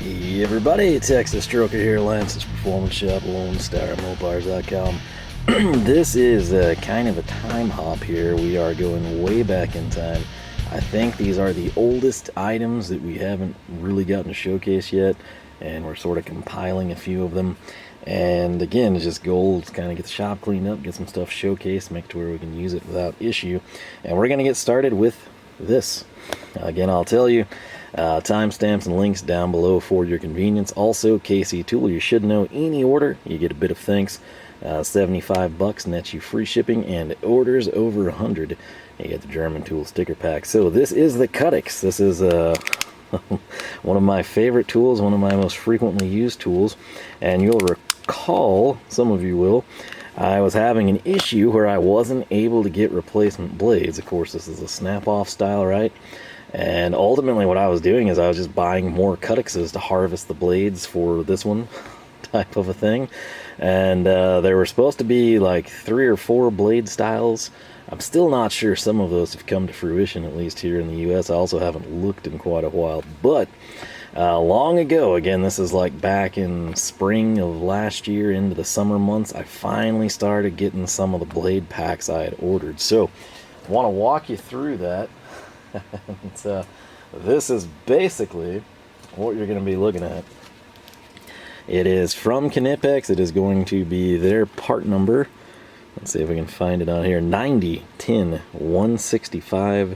Hey everybody, Texas Stroker here, Lance's Performance Shop, Lone Star, Mopars.com. This is kind of a time hop here. We are going way back in time. I think these are the oldest items that we haven't really gotten to showcase yet, and we're sort of compiling a few of them. And again, it's just goal to kind of get the shop cleaned up, get some stuff showcased, make it to where we can use it without issue. And we're going to get started with this. Again, I'll tell you, timestamps and links down below for your convenience. Also, KC Tool, you should know any order, you get a bit of thanks. 75 bucks nets you free shipping, and orders over 100, you get the German tool sticker pack. So this is the CuitX. This is one of my favorite tools, one of my most frequently used tools, and you'll recall, some of you will, I was having an issue where I wasn't able to get replacement blades. Of course, this is a snap-off style, right? And ultimately what I was doing is I was just buying more CuitX's to harvest the blades for this one type of a thing. And there were supposed to be like 3 or 4 blade styles. I'm still not sure some of those have come to fruition, at least here in the US. I also haven't looked in quite a while. But long ago, again, this is like back in spring of last year into the summer months, I finally started getting some of the blade packs I had ordered. So I want to walk you through that. And, this is basically what you're going to be looking at. It is from Knipex. It is going to be their part number. Let's see if we can find it on here. 90-10-165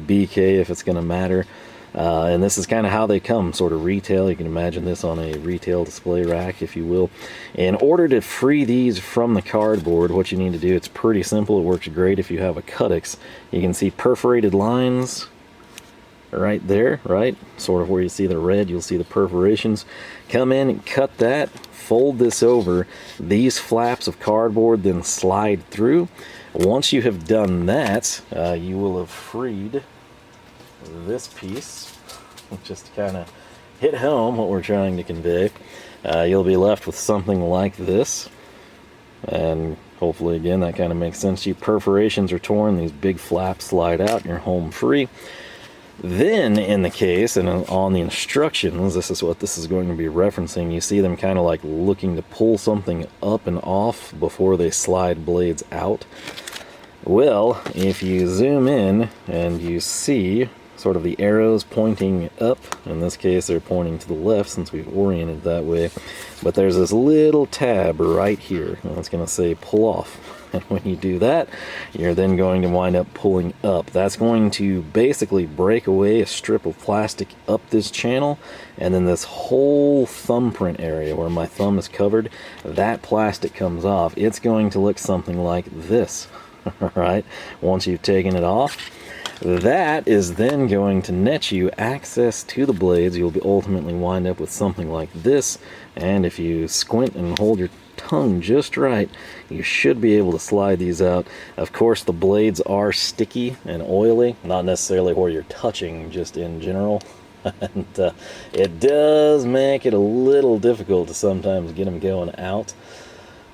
BK, if it's going to matter. And this is kind of how they come, sort of retail. You can imagine this on a retail display rack, if you will. In order to free these from the cardboard, what you need to do, it's pretty simple. It works great if you have a CuitX. You can see perforated lines right there, right? Sort of where you see the red, you'll see the perforations. Come in and cut that, fold this over. These flaps of cardboard then slide through. Once you have done that, you will have freed this piece, just to kind of hit home what we're trying to convey. You'll be left with something like this, and hopefully again that kind of makes sense to you. Perforations are torn, these big flaps slide out, and you're home free. Then in the case and on the instructions, this is what this is going to be referencing. You see them kind of like looking to pull something up and off before they slide blades out. Well, if you zoom in and you see sort of the arrows pointing up, in this case they're pointing to the left since we've oriented that way, but there's this little tab right here, and it's going to say pull off. And when you do that, you're then going to wind up pulling up. That's going to basically break away a strip of plastic up this channel, and then this whole thumbprint area where my thumb is covered, that plastic comes off. It's going to look something like this, right? Once you've taken it off, that is then going to net you access to the blades. You'll be ultimately wind up with something like this, and if you squint and hold your tongue just right, you should be able to slide these out. Of course, the blades are sticky and oily, not necessarily where you're touching, just in general. And it does make it a little difficult to sometimes get them going out.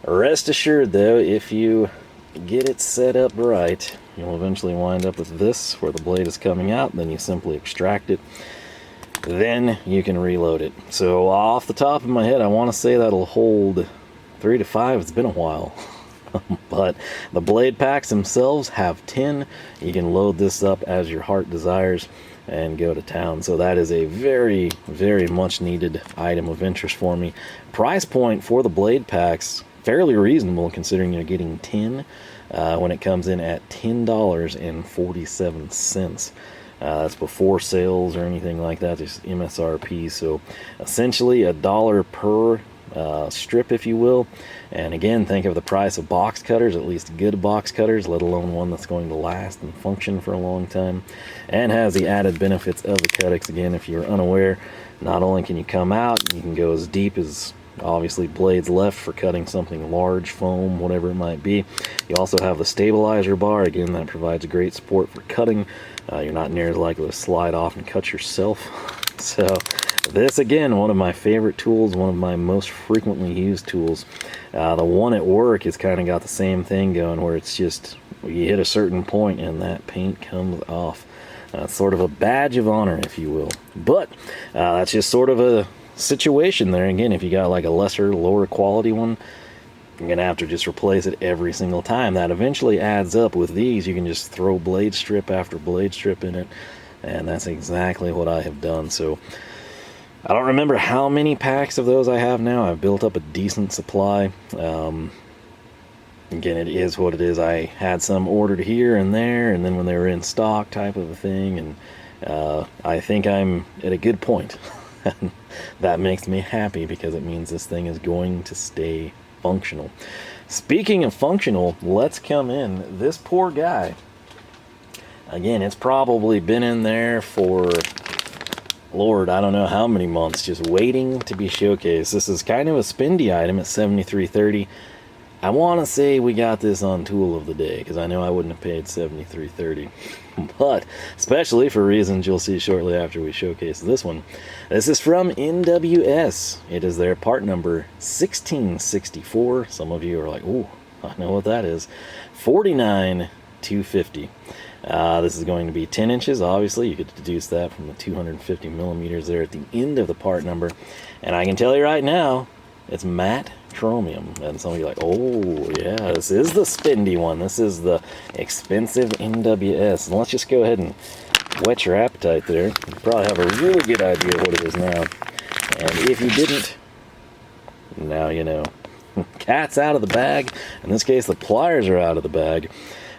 Rest assured though, if you get it set up right, you'll eventually wind up with this where the blade is coming out. Then you simply extract it, then you can reload it. So off the top of my head, I want to say that'll hold 3 to 5. It's been a while. But the blade packs themselves have 10. You can load this up as your heart desires and go to town. So that is a very, very much needed item of interest for me. Price point for the blade packs, fairly reasonable considering you're getting 10 when it comes in at $10.47. That's before sales or anything like that, just MSRP. So essentially $1 per strip, if you will. And again, think of the price of box cutters, at least good box cutters, let alone one that's going to last and function for a long time, and has the added benefits of the CuitX. Again, if you're unaware, not only can you come out, you can go as deep as obviously blades left for cutting something large, foam, whatever it might be. You also have the stabilizer bar. Again, that provides great support for cutting. You're not near as likely to slide off and cut yourself. So this, again, one of my favorite tools, one of my most frequently used tools. The one at work has kind of got the same thing going, where it's just you hit a certain point and that paint comes off. Sort of a badge of honor, if you will. But that's just sort of a situation there. Again, if you got like a lesser, lower quality one, you're gonna have to just replace it every single time. That eventually adds up. With these, you can just throw blade strip after blade strip in it, and that's exactly what I have done. So I don't remember how many packs of those I have now. I've built up a decent supply. Again, it is what it is. I had some ordered here and there, and then when they were in stock type of a thing, and I think I'm at a good point. That makes me happy because it means this thing is going to stay functional. Speaking of functional, let's come in. This poor guy, again, it's probably been in there for, Lord, I don't know how many months, just waiting to be showcased. This is kind of a spendy item at $73.30. I want to say we got this on Tool of the Day, because I know I wouldn't have paid $73.30. But, especially for reasons you'll see shortly after we showcase this one. This is from NWS. It is their part number 1664. Some of you are like, ooh, I know what that is. 49,250. This is going to be 10 inches, obviously. You could deduce that from the 250 millimeters there at the end of the part number. And I can tell you right now, it's matte chromium. And some of you are like, oh yeah, this is the spendy one. This is the expensive NWS. And let's just go ahead and whet your appetite there. You probably have a really good idea what it is now. And if you didn't, now you know. Cat's out of the bag. In this case, the pliers are out of the bag.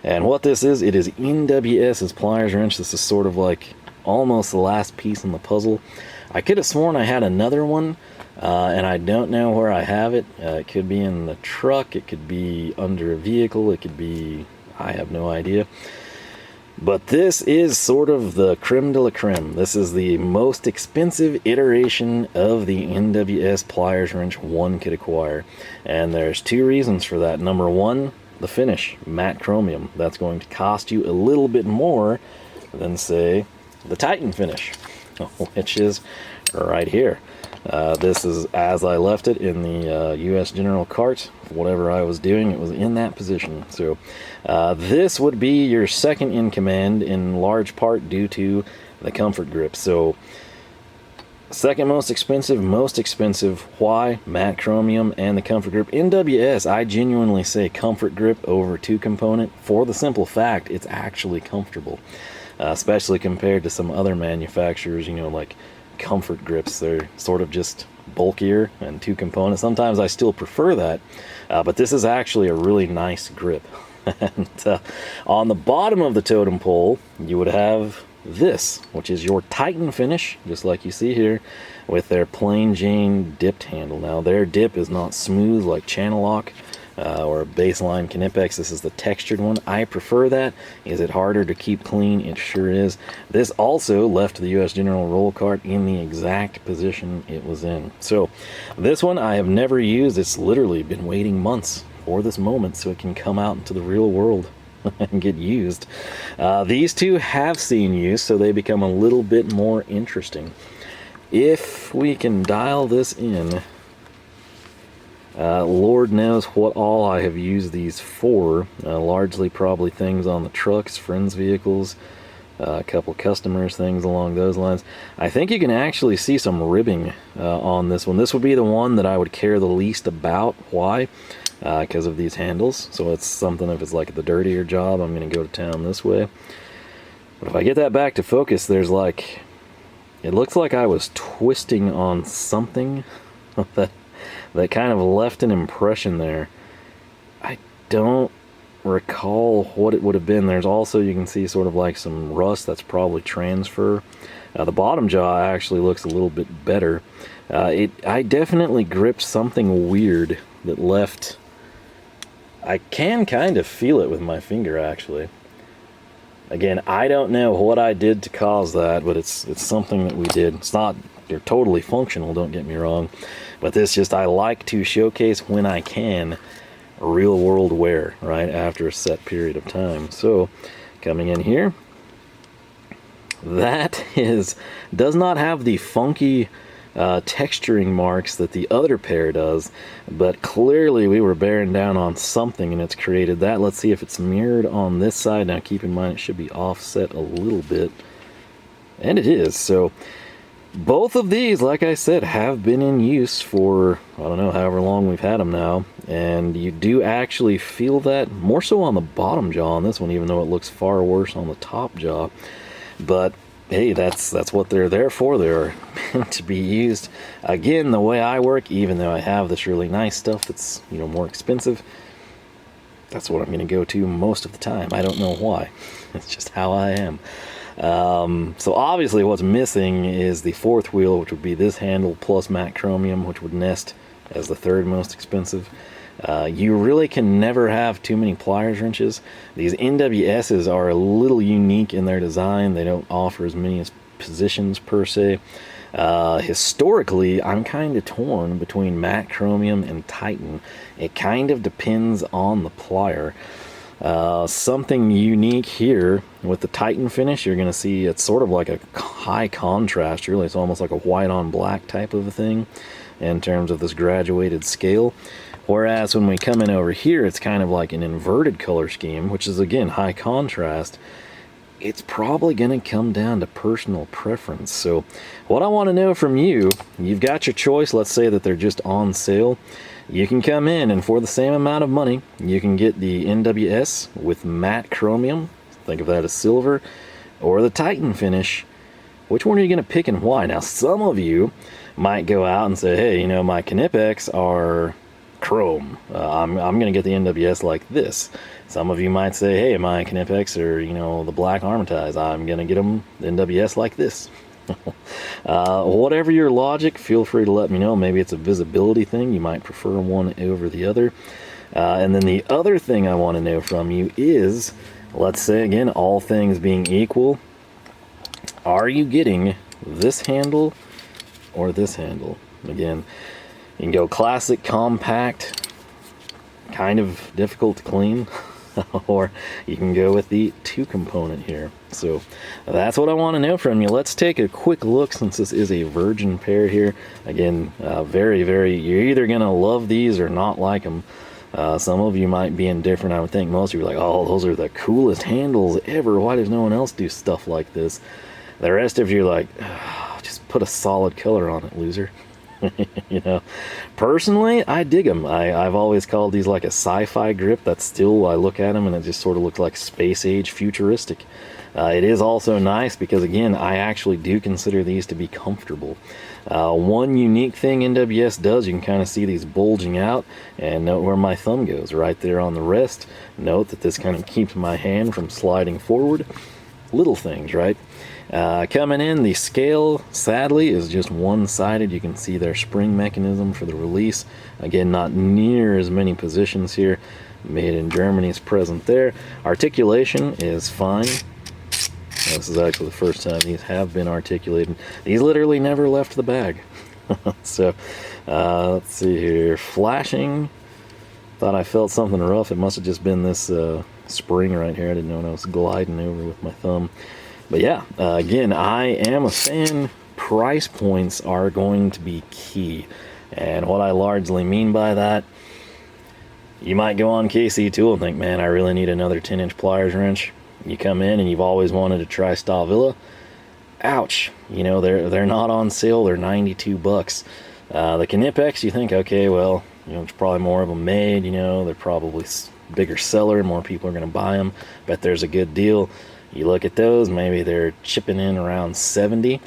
And what this is, it is NWS's Pliers Wrench. This is sort of like almost the last piece in the puzzle. I could have sworn I had another one, and I don't know where I have it. It could be in the truck, it could be under a vehicle, it could be, I have no idea. But this is sort of the creme de la creme. This is the most expensive iteration of the NWS Pliers Wrench one could acquire. And there's two reasons for that. Number one, the finish, matte chromium. That's going to cost you a little bit more than, say, the Titan finish, which is right here. This is as I left it in the US General cart. Whatever I was doing, it was in that position. So this would be your second in command, in large part due to the comfort grip. So second most expensive, why? Matte chromium and the comfort grip. NWS, I genuinely say comfort grip over two component for the simple fact it's actually comfortable, especially compared to some other manufacturers, you know, like comfort grips. They're sort of just bulkier and two component. Sometimes I still prefer that, but this is actually a really nice grip. And on the bottom of the totem pole, you would have this, which is your Titan finish, just like you see here, with their plain Jane dipped handle. Now their dip is not smooth like channel lock or a baseline Knipex. This is the textured one. I prefer that. Is it harder to keep clean? It sure is. This also left the US General roll cart in the exact position it was in. So this one I have never used. It's literally been waiting months for this moment so it can come out into the real world and get used. These two have seen use, so they become a little bit more interesting. If we can dial this in, Lord knows what all I have used these for. Largely probably things on the trucks, friends' vehicles, a couple customers, things along those lines. I think you can actually see some ribbing on this one. This would be the one that I would care the least about. Why? Because of these handles. So it's something, if it's like the dirtier job, I'm going to go to town this way. But if I get that back to focus, there's like, it looks like I was twisting on something that kind of left an impression there. I don't recall what it would have been. There's also, you can see sort of like some rust. That's probably transfer. The bottom jaw actually looks a little bit better. I definitely gripped something weird that left. I can kind of feel it with my finger, actually. Again, I don't know what I did to cause that, but it's something that we did. It's not, they're totally functional, don't get me wrong, but this just, I like to showcase when I can real world wear, right, after a set period of time. So coming in here, that does not have the funky texturing marks that the other pair does, but clearly we were bearing down on something and it's created that. Let's see if it's mirrored on this side. Now keep in mind it should be offset a little bit, and it is. So Both of these, like I said, have been in use for, I don't know, however long we've had them now. And you do actually feel that more so on the bottom jaw on this one, even though it looks far worse on the top jaw. But hey, that's what they're there for. They're meant to be used. Again, the way I work, even though I have this really nice stuff that's, you know, more expensive, that's what I'm going to go to most of the time. I don't know why. It's just how I am. So obviously what's missing is the fourth wheel, which would be this handle plus matte chromium, which would nest as the third most expensive. You really can never have too many pliers wrenches. These NWSs are a little unique in their design. They don't offer as many positions per se. Historically, I'm kind of torn between matte chromium and Titan. It kind of depends on the plier. Something unique here with the Titan finish, you're going to see it's sort of like a high contrast, really. It's almost like a white on black type of a thing in terms of this graduated scale. Whereas when we come in over here, it's kind of like an inverted color scheme, which is, again, high contrast. It's probably going to come down to personal preference. So what I want to know from you, you've got your choice. Let's say that they're just on sale. You can come in and for the same amount of money, you can get the NWS with matte chromium. Think of that as silver. Or the Titan finish. Which one are you going to pick and why? Now, some of you might go out and say, hey, you know, my Knipex are chrome. I'm going to get the NWS like this. Some of you might say, hey, my Knipex are, you know, the black Armatize. I'm going to get them the NWS like this. Whatever your logic, feel free to let me know. Maybe it's a visibility thing. You might prefer one over the other. And then the other thing I want to know from you is, let's say again, all things being equal, are you getting this handle or this handle? Again, you can go classic, compact, kind of difficult to clean, or you can go with the two component here. So that's what I want to know from you. Let's take a quick look since this is a virgin pair here. Again, very, you're either going to love these or not like them. Some of you might be indifferent. I would think most of you are like, oh, those are the coolest handles ever. Why does no one else do stuff like this? The rest of you are like, oh, just put a solid color on it, loser. You know, personally, I dig them. I've always called these like a sci-fi grip. That's still, I look at them and it just sort of looks like space age futuristic. It is also nice because, again, I actually do consider these to be comfortable. One unique thing NWS does, you can kind of see these bulging out, and note where my thumb goes, right there on the wrist. Note that this kind of keeps my hand from sliding forward. Little things, right? Coming in, the scale, sadly, is just one-sided. You can see their spring mechanism for the release. Again, not near as many positions here. Made in Germany is present there. Articulation is fine. This is actually the first time these have been articulated. These literally never left the bag. So, let's see here. Flashing. Thought I felt something rough. It must have just been this spring right here. I didn't know when I was gliding over with my thumb. But yeah, again, I am a fan. Price points are going to be key. And what I largely mean by that, you might go on KC Tool and think, man, I really need another 10-inch pliers wrench. You come in and you've always wanted to try Stavilla. Ouch. You know, they're not on sale. They're 92 bucks. The Knipex, you think, okay, well, you know, it's probably more of them made. You know, they're probably bigger seller. More people are going to buy them. Bet there's a good deal. You look at those, maybe they're chipping in around 70. You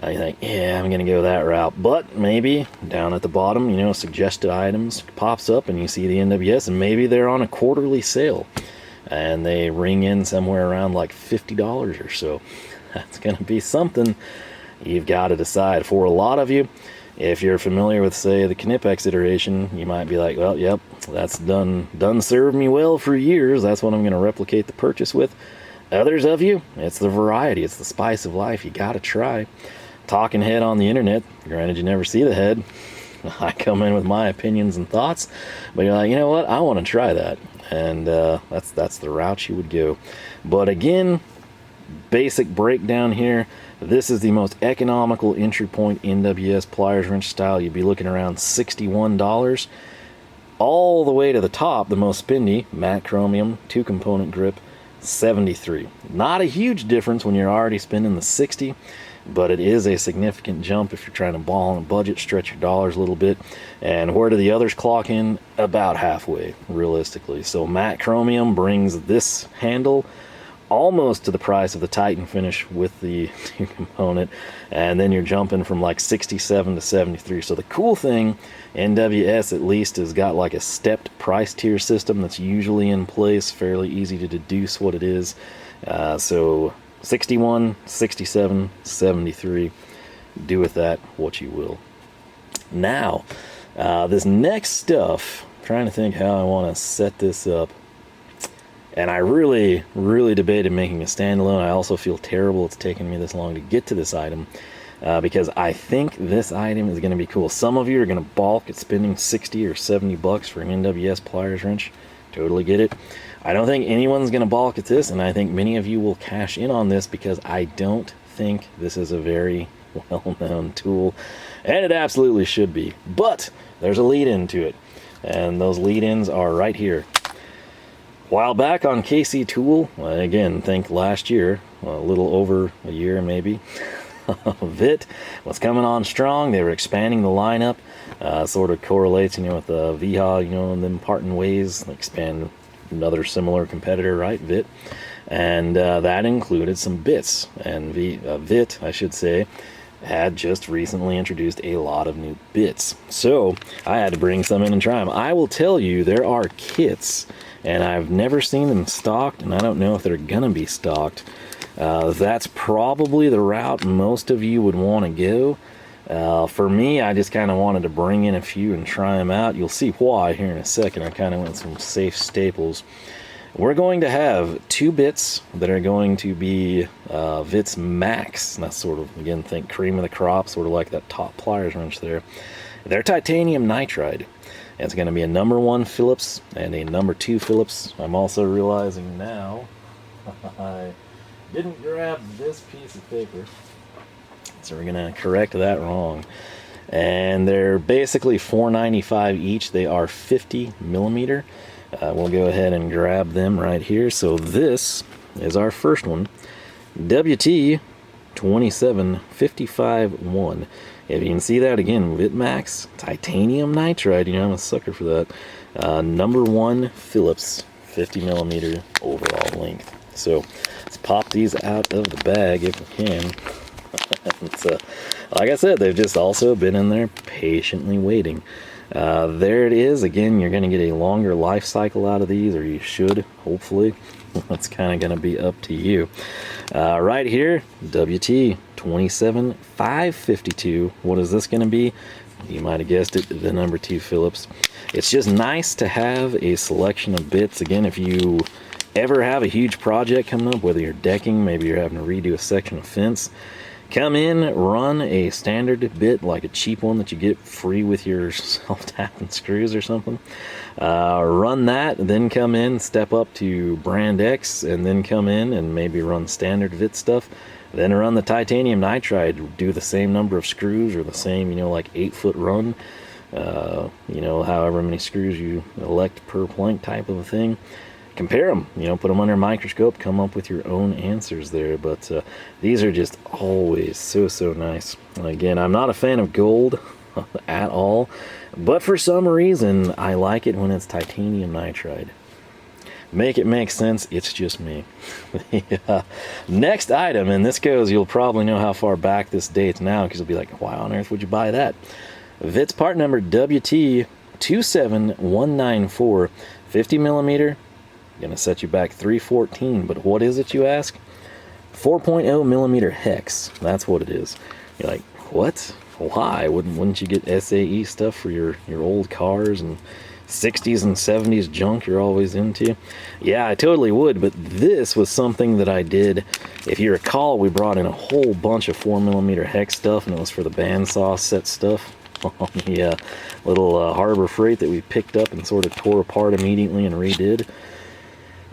think, yeah, I'm going to go that route. But maybe down at the bottom, you know, suggested items pops up and you see the NWS, and maybe they're on a quarterly sale and they ring in somewhere around like $50 or so. That's going to be something you've got to decide. For a lot of you, if you're familiar with, say, the Knipex iteration, you might be like, well, yep, that's done served me well for years. That's what I'm going to replicate the purchase with. Others of you, it's the variety, it's the spice of life. You gotta try. Talking head on the internet, granted you never see the head. I come in with my opinions and thoughts, but you're like, you know what, I want to try that. And that's the route you would go. But again, basic breakdown here. This is the most economical entry point NWS pliers wrench style. You'd be looking around $61. All the way to the top, the most spendy, matte chromium, 2-component grip, $73. Not a huge difference when you're already spending the $60, but it is a significant jump if you're trying to ball on a budget, stretch your dollars a little bit. And where do the others clock in? About halfway, realistically. So Matte Chromium brings this handle almost to the price of the Titan finish with the new component, and then you're jumping from like 67 to 73. So the cool thing, NWS at least has got like a stepped price tier system that's usually in place, fairly easy to deduce what it is. So 61, 67, 73, do with that what you will. Now, this next stuff, I'm trying to think how I want to set this up. And I really debated making a standalone. I also feel terrible it's taken me this long to get to this item, because I think this item is going to be cool. Some of you are going to balk at spending 60 or 70 bucks for an NWS Pliers wrench. Totally get it. I don't think anyone's going to balk at this, and I think many of you will cash in on this because I don't think this is a very well-known tool, and it absolutely should be. But there's a lead-in to it, and those lead-ins are right here. While back on KC Tool, again, think last year, a little over a year maybe, Witte was coming on strong. They were expanding the lineup, sort of correlates, with the VHA, and them parting ways, expand another similar competitor, right, Witte, and that included some bits, and Witte, I should say, had just recently introduced a lot of new bits. So I had to bring some in and try them. I will tell you, there are kits, and I've never seen them stocked, and I don't know if they're gonna be stocked. That's probably the route most of you would want to go. For me, I just kind of wanted to bring in a few and try them out. You'll see why here in a second. I kind of went some safe staples. We're going to have two bits that are going to be Witte's Max. And that's sort of, again, think cream of the crop, sort of like that top pliers wrench there. They're Titanium-Nitride. It's going to be a number 1 Phillips and a number 2 Phillips. I'm also realizing now I didn't grab this piece of paper, so we're going to correct that wrong. And they're basically $4.95 each. They are 50 millimeter. We'll go ahead and grab them right here. So this is our first one, WT 2755-1. If you can see that again, Witte Max, Titanium-Nitride, I'm a sucker for that. Number 1 Phillips, 50 millimeter overall length. So let's pop these out of the bag if we can. Like I said, they've just also been in there patiently waiting. There it is. Again, you're going to get a longer life cycle out of these, or you should, hopefully. That's kind of going to be up to you. Right here, WT 27552. What is this going to be? You might have guessed it, the number 2 Phillips. It's just nice to have a selection of bits. Again, if you ever have a huge project coming up, whether you're decking, maybe you're having to redo a section of fence, come in, run a standard bit, like a cheap one that you get free with your self-tapping screws or something. Run that, then come in, step up to brand X, and then come in and maybe run standard Witte stuff. Then run the Titanium-Nitride, do the same number of screws, or the same, like 8-foot run. However many screws you elect per plank type of a thing. Compare them, put them under a microscope, come up with your own answers there. But these are just always so nice. Again, I'm not a fan of gold at all, but for some reason I like it when it's Titanium-Nitride. Make it make sense, it's just me. Next item, and this goes, you'll probably know how far back this dates now, because you'll be like, why on earth would you buy that? Witte's part number WT 27194, 50 millimeter. Gonna set you back 314, but what is it, you ask? 4.0 millimeter hex. That's what it is. You're like, what? Why? Wouldn't you get SAE stuff for your old cars and 60s and 70s junk you're always into? Yeah, I totally would, but this was something that I did. If you recall, we brought in a whole bunch of 4 millimeter hex stuff, and it was for the bandsaw set stuff on the little Harbor Freight that we picked up and sort of tore apart immediately and redid.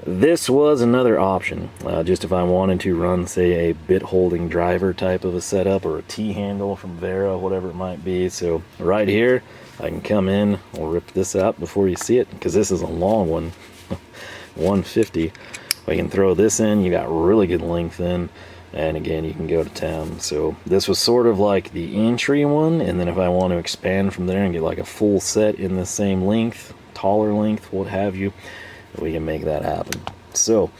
This was another option, just if I wanted to run, say, a bit holding driver type of a setup, or a T-handle from Vera, whatever it might be. So right here, I can come in, I'll rip this out before you see it, because this is a long one, 150. We can throw this in, you got really good length in, and again, you can go to town. So this was sort of like the entry one, and then if I want to expand from there and get like a full set in the same length, taller length, what have you, we can make that happen. So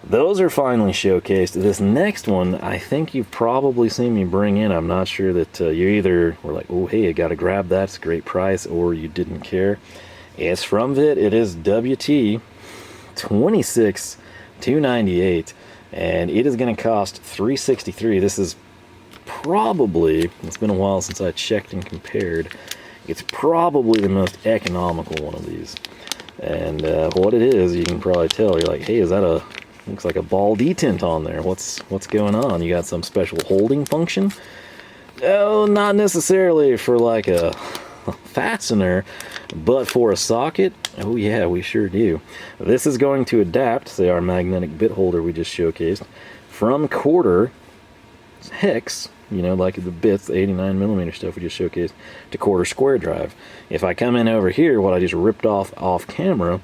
those are finally showcased. This next one, I think you've probably seen me bring in. I'm not sure that you either were like, oh, hey, I got to grab that. It's a great price, or you didn't care. It's from Witte. It is WT 26298, and it is going to cost $363. This is probably, it's been a while since I checked and compared, it's probably the most economical one of these. And what it is, you can probably tell. You're like, hey, is that a, looks like a ball detent on there. What's going on? You got some special holding function? Oh, not necessarily for like a fastener, but for a socket, oh yeah, we sure do. This is going to adapt, say our magnetic bit holder we just showcased, from quarter hex, you know, like the bits, the 89mm stuff we just showcased, to quarter square drive. If I come in over here, what I just ripped off camera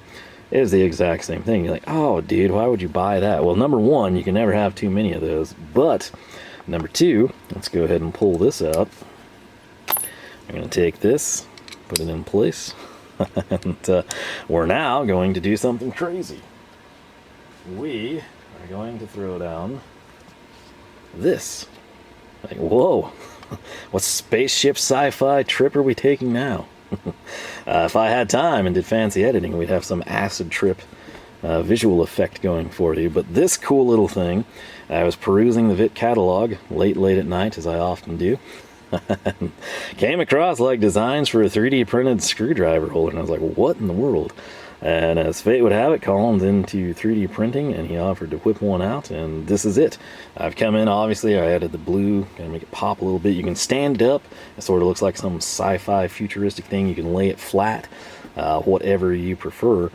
is the exact same thing. You're like, oh dude, why would you buy that? Well, number one, you can never have too many of those, but number two, let's go ahead and pull this out. I'm going to take this, put it in place, and we're now going to do something crazy. We are going to throw down this. Like, whoa, what spaceship sci-fi trip are we taking now? If I had time and did fancy editing, we'd have some acid trip visual effect going for you. But this cool little thing, I was perusing the Witte catalog late at night, as I often do. Came across like designs for a 3D printed screwdriver holder, and I was like, what in the world? And as fate would have it, Colin's into 3D printing, and he offered to whip one out, and this is it. I've come in, obviously, I added the blue, gonna make it pop a little bit. You can stand it up, it sort of looks like some sci-fi futuristic thing. You can lay it flat, whatever you prefer.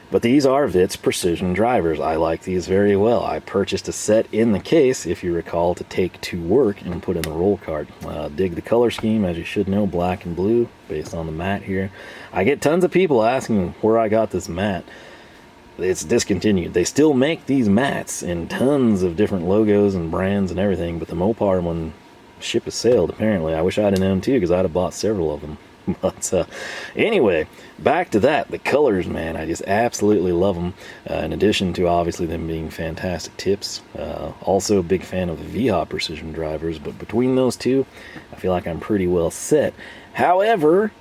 But these are Witte's precision drivers. I like these very well. I purchased a set in the case, if you recall, to take to work and put in the roll cart. Dig the color scheme, as you should know, black and blue, based on the matte here. I get tons of people asking where I got this matte. It's discontinued. They still make these mattes in tons of different logos and brands and everything, but the Mopar one, ship has sailed, apparently. I wish I'd have known too, because I'd have bought several of them. But anyway, back to that. The colors, man, I just absolutely love them. In addition to obviously them being fantastic tips. Also a big fan of the VHOP precision drivers, but between those two, I feel like I'm pretty well set. However,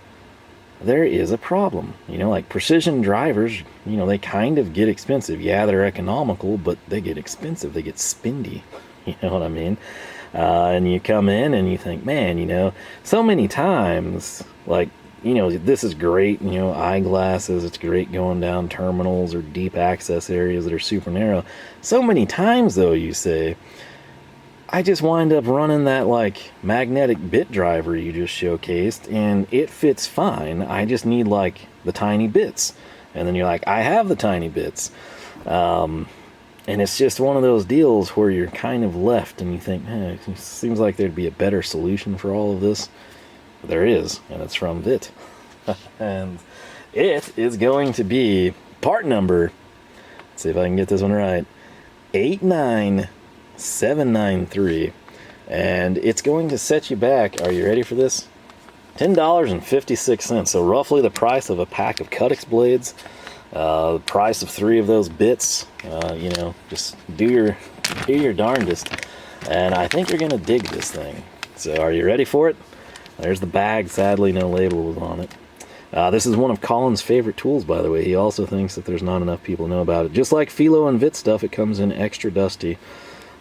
there is a problem. You know, like precision drivers, you know, they kind of get expensive. Yeah, they're economical, but they get expensive. They get spendy. You know what I mean? And you come in and you think, man, you know, so many times, like, you know, this is great, you know, eyeglasses, it's great going down terminals or deep access areas that are super narrow. So many times, though, you say, I just wind up running that, like, magnetic bit driver you just showcased, and it fits fine. I just need, like, the tiny bits. And then you're like, I have the tiny bits. And it's just one of those deals where you're kind of left and you think, it seems like there'd be a better solution for all of this. There is, and it's from Witte. And it is going to be part number, let's see if I can get this one right, 89793. And it's going to set you back, are you ready for this? $10.56, so roughly the price of a pack of CuitX blades. The price of 3 of those bits. You know, just do your darndest, and I think you're gonna dig this thing. So are you ready for it? There's the bag. Sadly, no label was on it. This is one of Colin's favorite tools, by the way. He also thinks that there's not enough people know about it. Just like Philo and Witte stuff, it comes in extra dusty.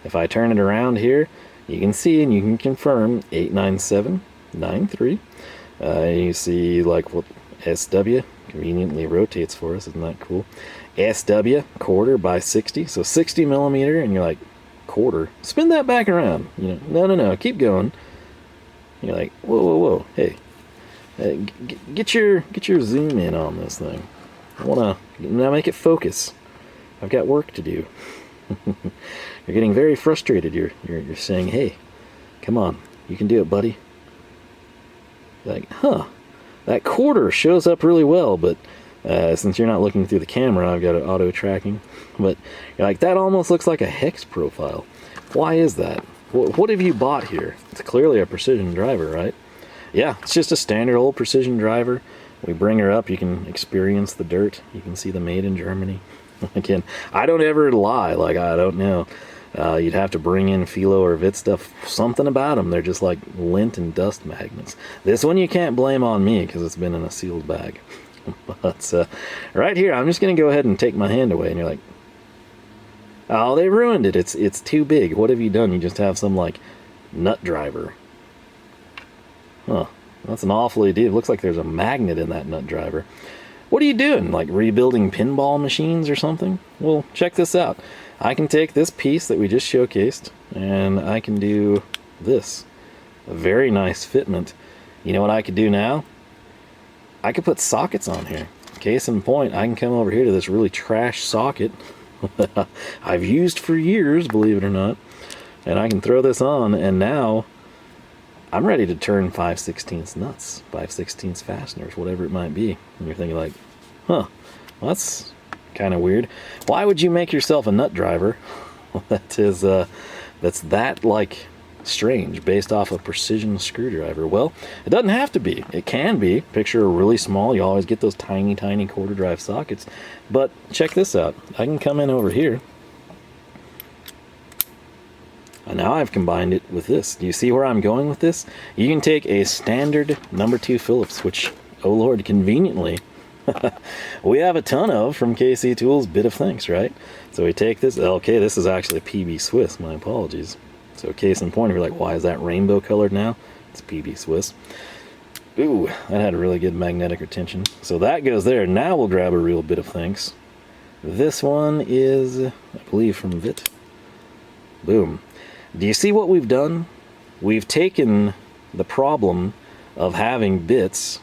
If I turn it around here, you can see and you can confirm 89793. You see like what SW conveniently rotates for us. Isn't that cool? SW quarter by 60, so 60mm, and you're like, quarter, spin that back around, you know, no, keep going. You're like, whoa, hey, get your zoom in on this thing. I want to now make it focus. I've got work to do. You're getting very frustrated. You're saying, hey, come on, you can do it, buddy. Like, that quarter shows up really well, but Since you're not looking through the camera, I've got it auto tracking, but you're like, that almost looks like a hex profile. Why is that? What have you bought here? It's clearly a precision driver, right? Yeah, it's just a standard old precision driver. We bring her up, you can experience the dirt. You can see the made in Germany. Again, I don't ever lie, like, I don't know. You'd have to bring in Philo or Vit stuff. Something about them, they're just like lint and dust magnets. This one you can't blame on me because it's been in a sealed bag. But right here, I'm just going to go ahead and take my hand away, and you're like, oh, they ruined it. It's too big. What have you done? You just have some, like, nut driver. Huh. That's an awful idea. It looks like there's a magnet in that nut driver. What are you doing? Like rebuilding pinball machines or something? Well, check this out. I can take this piece that we just showcased, and I can do this. A very nice fitment. You know what I could do now? I could put sockets on here. Case in point, I can come over here to this really trash socket I've used for years, believe it or not, and I can throw this on, and now I'm ready to turn 5/16 nuts, 5/16 fasteners, whatever it might be. And you're thinking like, huh, well, that's kind of weird. Why would you make yourself a nut driver that's that like strange based off a precision screwdriver? Well, it doesn't have to be. It can be. Picture a really small, you always get those tiny quarter drive sockets. But check this out. I can come in over here, and now I've combined it with this. Do you see where I'm going with this? You can take a standard number 2 Phillips, which, oh Lord, conveniently we have a ton of from KC Tools, bit of thanks, right? So we take this. Okay, this is actually PB Swiss, my apologies. So case in point, if you're like, why is that rainbow colored now? It's PB Swiss. Ooh, that had a really good magnetic retention. So that goes there. Now we'll grab a real bit of thanks. This one is, I believe, from Witte. Boom. Do you see what we've done? We've taken the problem of having bits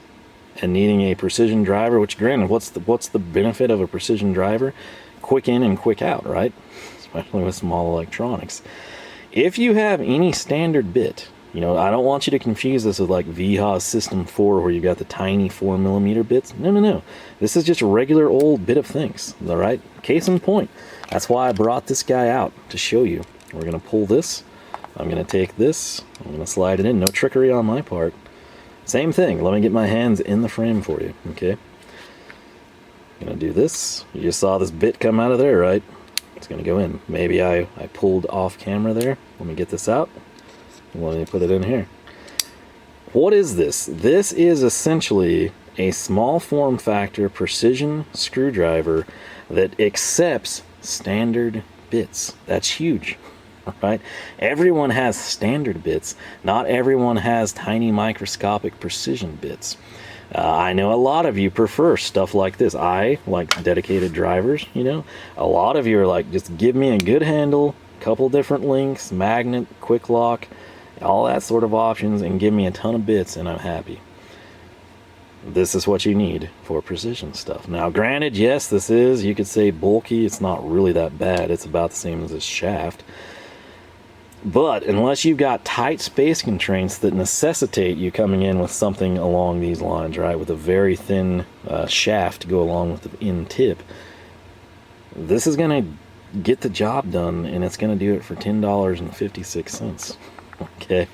and needing a precision driver, which granted, what's the benefit of a precision driver? Quick in and quick out, right? Especially with small electronics. If you have any standard bit, you know, I don't want you to confuse this with like VHA's System 4 where you got the tiny 4mm bits. No. This is just a regular old bit of things, all right? Case in point. That's why I brought this guy out, to show you. We're going to pull this. I'm going to take this. I'm going to slide it in. No trickery on my part. Same thing. Let me get my hands in the frame for you, okay? I'm going to do this. You just saw this bit come out of there, right? It's going to go in. Maybe I pulled off camera there. Let me get this out. Let me put it in here. What is this? This is essentially a small form factor precision screwdriver that accepts standard bits. That's huge. Right? Everyone has standard bits. Not everyone has tiny microscopic precision bits. I know a lot of you prefer stuff like this. I like dedicated drivers, you know. A lot of you are like, just give me a good handle, couple different links, magnet, quick lock, all that sort of options, and give me a ton of bits and I'm happy. This is what you need for precision stuff. Now granted, yes, this is, you could say, bulky. It's not really that bad. It's about the same as this shaft. But unless you've got tight space constraints that necessitate you coming in with something along these lines, right, with a very thin shaft to go along with the end tip, this is going to get the job done, and it's going to do it for $10.56. Okay,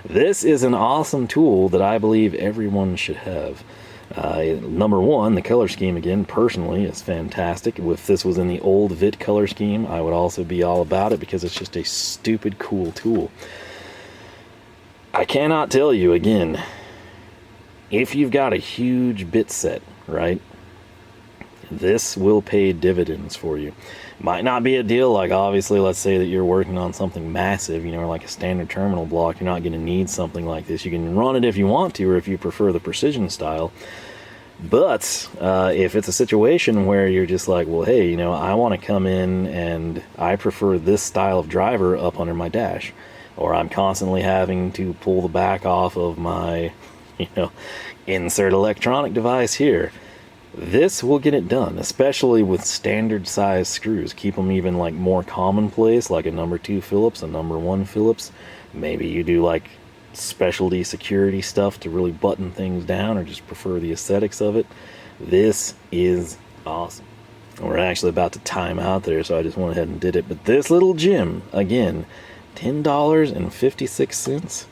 this is an awesome tool that I believe everyone should have. Number one, the color scheme, again, personally, is fantastic. If this was in the old Vit color scheme, I would also be all about it because it's just a stupid cool tool. I cannot tell you, again, if you've got a huge bit set, right, this will pay dividends for you. Might not be a deal, like obviously, let's say that you're working on something massive, you know, like a standard terminal block. You're not going to need something like this. You can run it if you want to, or if you prefer the precision style. But if it's a situation where you're just like, well, hey, you know, I want to come in and I prefer this style of driver up under my dash, or I'm constantly having to pull the back off of my, you know, insert electronic device here. This will get it done, especially with standard size screws. Keep them even like more commonplace, like a number 2 Phillips, a number 1 Phillips. Maybe you do like specialty security stuff to really button things down, or just prefer the aesthetics of it. This is awesome. We're actually about to time out there, so I just went ahead and did it. But this little gem, again, $10.56.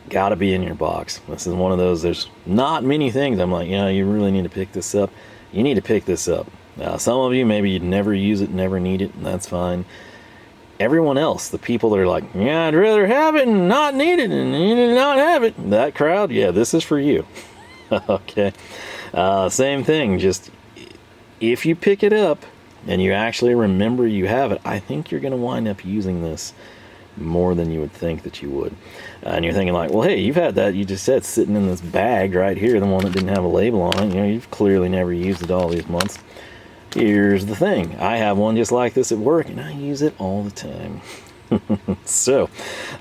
Gotta be in your box. This is one of those, there's not many things I'm like, you really need to pick this up. You need to pick this up. Some of you, maybe you'd never use it, never need it, and that's fine. Everyone else, the people that are like, yeah, I'd rather have it and not need it and not have it, that crowd, yeah, this is for you. Okay. Same thing, just if you pick it up and you actually remember you have it, I think you're going to wind up using this more than you would think that you would. And you're thinking like, well, hey, you've had that, you just said, sitting in this bag right here, the one that didn't have a label on it. You've clearly never used it all these months. Here's the thing. I have one just like this at work, and I use it all the time. So,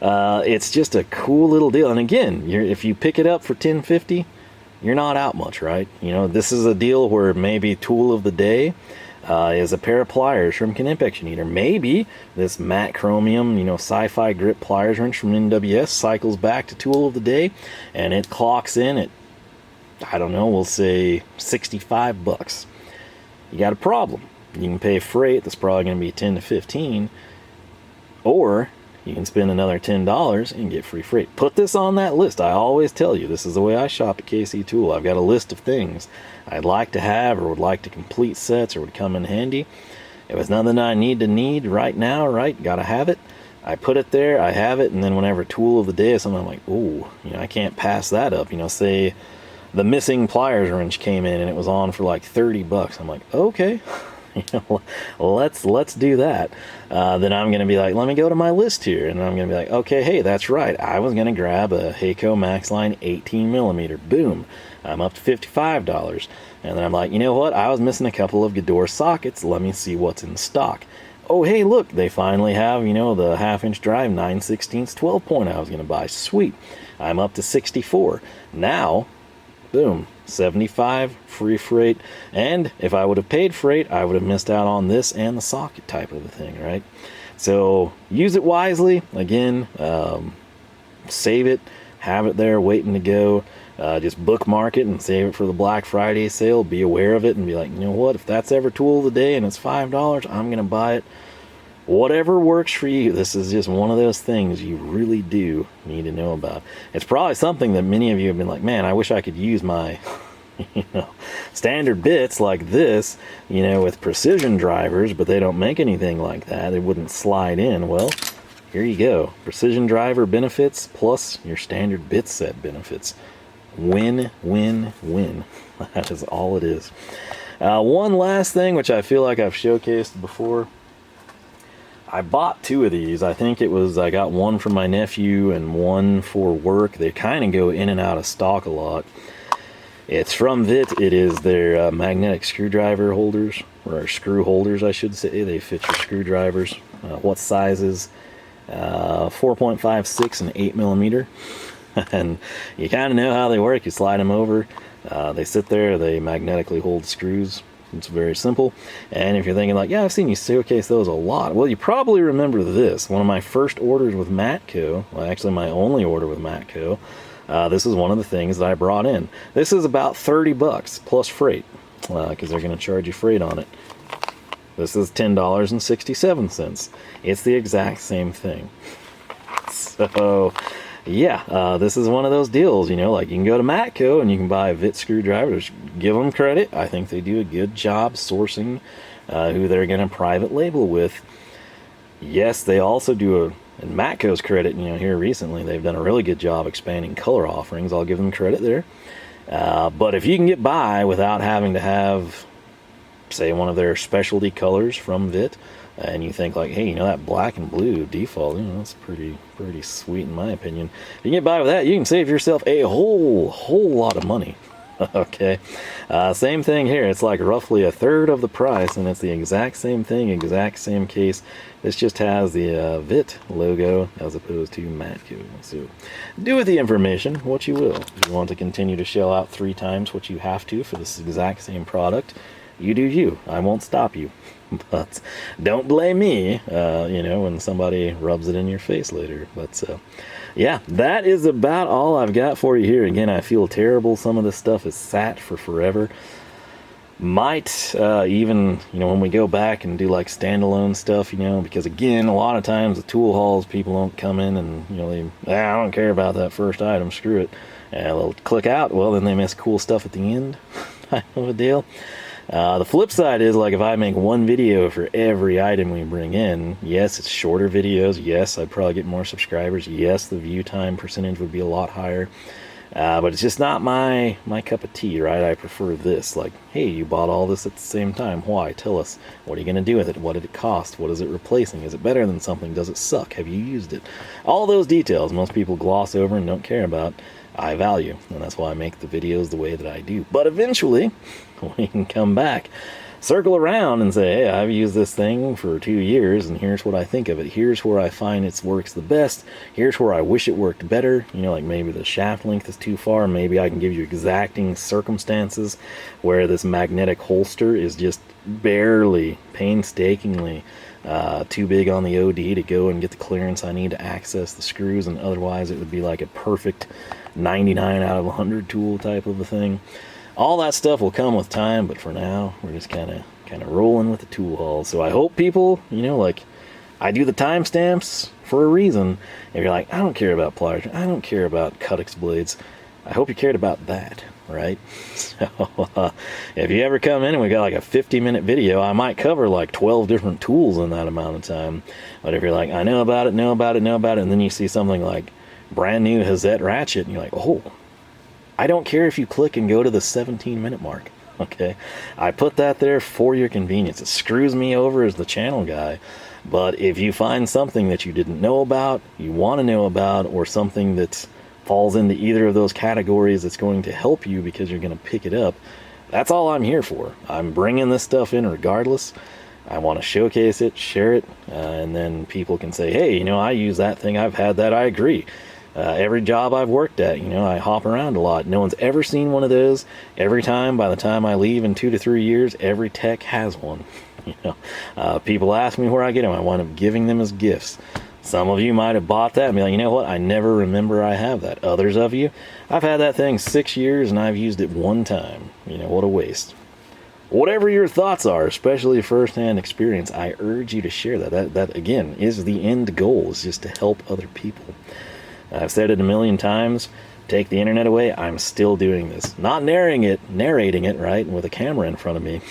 it's just a cool little deal. And again, if you pick it up for $10.50, you're not out much, right? This is a deal where maybe tool of the day is a pair of pliers from Knipex you need, or maybe this Matte Chromium, sci-fi grip pliers wrench from NWS cycles back to tool of the day, and it clocks in at, I don't know, we'll say $65. You got a problem. You can pay freight that's probably going to be 10 to 15, or you can spend another $10 and get free freight. Put this on that list. I always tell you, this is the way I shop at KC Tool. I've got a list of things I'd like to have or would like to complete sets or would come in handy. If it's nothing I need right now, right, gotta have it, I put it there, I have it, and then whenever tool of the day is something I'm like, oh, I can't pass that up. Say the missing pliers wrench came in and it was on for like $30. I'm like, okay. Let's do that. Then I'm going to be like, let me go to my list here, and I'm going to be like, okay, hey, that's right, I was going to grab a Hakko Maxline 18mm. Boom, I'm up to $55. And then I'm like, you know what, I was missing a couple of Gador sockets. Let me see what's in stock. Oh, hey, look, they finally have, the 1/2-inch drive 9/16 12 point I was going to buy. Sweet, I'm up to 64 now. Boom, 75, free freight. And if I would have paid freight, I would have missed out on this and the socket type of a thing, right? So use it wisely. Again, save it, have it there waiting to go. Just bookmark it and save it for the Black Friday sale. Be aware of it and be like, you know what, if that's ever tool of the day and it's $5, I'm going to buy it. Whatever works for you. This is just one of those things you really do need to know about. It's probably something that many of you have been like, man, I wish I could use my standard bits like this, with precision drivers, but they don't make anything like that. It wouldn't slide in. Well, here you go. Precision driver benefits plus your standard bit set benefits. Win, win, win. That is all it is. One last thing, which I feel like I've showcased before. I bought 2 of these. I think I got one for my nephew and one for work. They kind of go in and out of stock a lot. It's from Witte. It is their magnetic screwdriver holders, or screw holders, I should say. They fit your screwdrivers. What sizes? 4.56 and 8mm. And you kind of know how they work. You slide them over. They sit there. They magnetically hold screws. It's very simple. And if you're thinking like, yeah, I've seen you showcase those a lot. Well, you probably remember this. One of my first orders with Matco, well, actually my only order with Matco, this is one of the things that I brought in. This is about $30 plus freight, because they're going to charge you freight on it. This is $10.67. It's the exact same thing. So, yeah, this is one of those deals, like you can go to Matco and you can buy Witte screwdrivers. Give them credit. I think they do a good job sourcing who they're going to private label with. Yes, they also do in Matco's credit, here recently, they've done a really good job expanding color offerings. I'll give them credit there. But if you can get by without having to have, say, one of their specialty colors from Witte, and you think like, hey, that black and blue default, that's pretty sweet in my opinion. If you get by with that, you can save yourself a whole lot of money. Okay, same thing here. It's like roughly a third of the price, and it's the exact same thing, exact same case. This just has the Witte logo as opposed to Matco. So do with the information what you will. If you want to continue to shell out 3 times what you have to for this exact same product, you do you. I won't stop you. But don't blame me, you know, when somebody rubs it in your face later. But yeah, that is about all I've got for you here. Again, I feel terrible. Some of this stuff is sat for forever. Might even, you know, when we go back and do like standalone stuff, you know, because again, a lot of times the tool hauls, people don't come in and, you know, I don't care about that first item, screw it. And they'll click out, well, then they miss cool stuff at the end, kind of a deal. The flip side is, like, if I make one video for every item we bring in, yes, it's shorter videos, yes, I'd probably get more subscribers, yes, the view time percentage would be a lot higher, but it's just not my cup of tea, right? I prefer this, like, hey, you bought all this at the same time, why? Tell us, what are you going to do with it? What did it cost? What is it replacing? Is it better than something? Does it suck? Have you used it? All those details most people gloss over and don't care about, I value, and that's why I make the videos the way that I do. But eventually, we can come back, circle around and say, hey, I've used this thing for 2 years, and here's what I think of it. Here's where I find it works the best. Here's where I wish it worked better. You know, like maybe the shaft length is too far. Maybe I can give you exacting circumstances where this magnetic holster is just barely, painstakingly too big on the OD to go and get the clearance I need to access the screws, and otherwise it would be like a perfect 99 out of 100 tool type of a thing. All that stuff will come with time, but for now we're just kind of rolling with the tool haul. So I hope people, you know, like, I do the timestamps for a reason. If you're like, I don't care about pliers, I don't care about CuitX blades, I hope you cared about that, right? So if you ever come in and we got like a 50-minute video, I might cover like 12 different tools in that amount of time. But if you're like, I know about it, and then you see something like brand new Hazette ratchet, and you're like, oh, I don't care if you click and go to the 17-minute mark, okay? I put that there for your convenience. It screws me over as the channel guy, but if you find something that you didn't know about, you want to know about, or something that falls into either of those categories that's going to help you because you're going to pick it up, that's all I'm here for. I'm bringing this stuff in regardless. I want to showcase it, share it, and then people can say, hey, you know, I use that thing, I've had that, I agree. Every job I've worked at, you know, I hop around a lot. No one's ever seen one of those. Every time, by the time I leave in 2 to 3 years, every tech has one. You know, people ask me where I get them. I wind up giving them as gifts. Some of you might have bought that and be like, you know what, I never remember I have that. Others of you, I've had that thing 6 years and I've used it one time. You know, what a waste. Whatever your thoughts are, especially first-hand experience, I urge you to share that. That again, is the end goal, is just to help other people. I've said it a million times, take the internet away, I'm still doing this. Not narrating it, right, with a camera in front of me.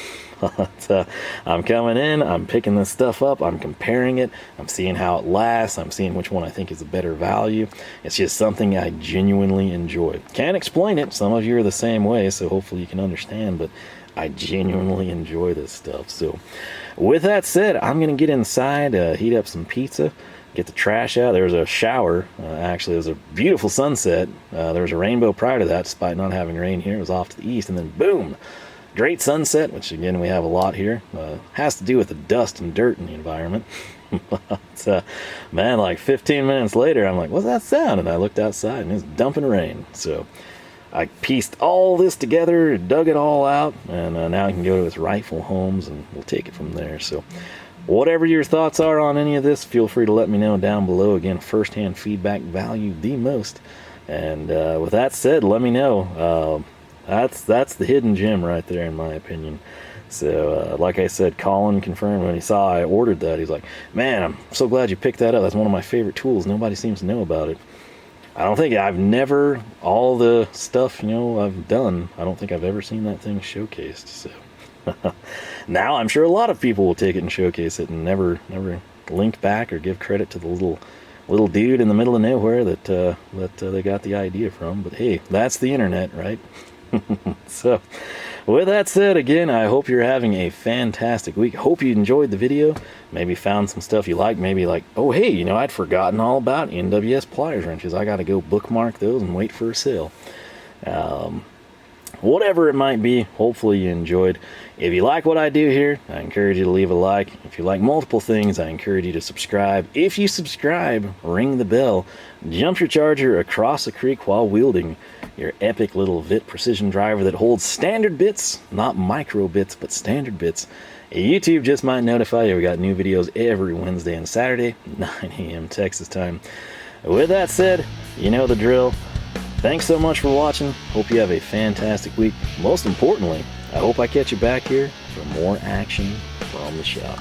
But I'm coming in, I'm picking this stuff up, I'm comparing it, I'm seeing how it lasts, I'm seeing which one I think is a better value. It's just something I genuinely enjoy. Can't explain it, some of you are the same way, so hopefully you can understand, but I genuinely enjoy this stuff. So with that said, I'm going to get inside, heat up some pizza, get the trash out. There's a shower. Actually, it was a beautiful sunset. There was a rainbow prior to that, despite not having rain here. It was off to the east, and then boom, great sunset, which again, we have a lot here. Has to do with the dust and dirt in the environment. But, man, like 15 minutes later, I'm like, what's that sound? And I looked outside, and it's dumping rain. So I pieced all this together, dug it all out, and now I can go to its rightful homes, and we'll take it from there. So whatever your thoughts are on any of this, feel free to let me know down below. Again, first-hand feedback valued the most. And with that said, let me know. That's the hidden gem right there, in my opinion. So, like I said, Colin confirmed when he saw I ordered that. He's like, man, I'm so glad you picked that up. That's one of my favorite tools. Nobody seems to know about it. I've never, all the stuff, you know, I've done, I don't think I've ever seen that thing showcased. So now I'm sure a lot of people will take it and showcase it and never link back or give credit to the little dude in the middle of nowhere that they got the idea from. But hey, that's the internet, right? So with that said, again, I hope you're having a fantastic week. Hope you enjoyed the video. Maybe found some stuff you like. Maybe like, oh hey, you know, I'd forgotten all about NWS Pliers Wrenches. I got to go bookmark those and wait for a sale. whatever it might be. Hopefully you enjoyed. If you like what I do here, I encourage you to leave a like. If you like multiple things, I encourage you to subscribe. If you subscribe, ring the bell. Jump your charger across the creek while wielding your epic little Witte precision driver that holds standard bits, not micro bits, but standard bits. YouTube just might notify you. We got new videos every Wednesday and Saturday, 9 a.m. Texas time. With that said, you know the drill. Thanks so much for watching. Hope you have a fantastic week. Most importantly, I hope I catch you back here for more action from the shop.